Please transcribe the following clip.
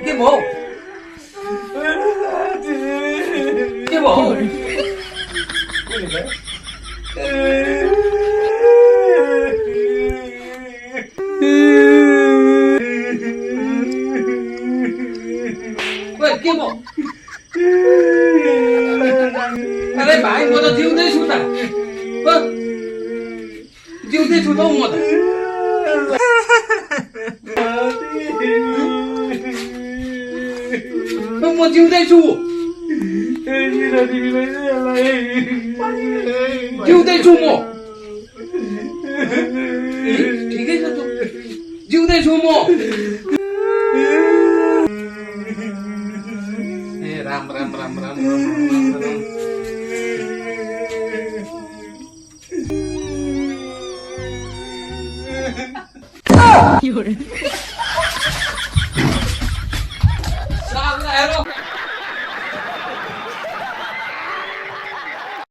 Cái bộ Cái bộ Cái bộ अरे भाई वो तो जीव नहीं छूटा जीव नहीं छूटा मत मैं जीव नहीं छू जीव नहीं छू मो ठीक है तो जीव नहीं छू मो राम राम राम राम राम हेलो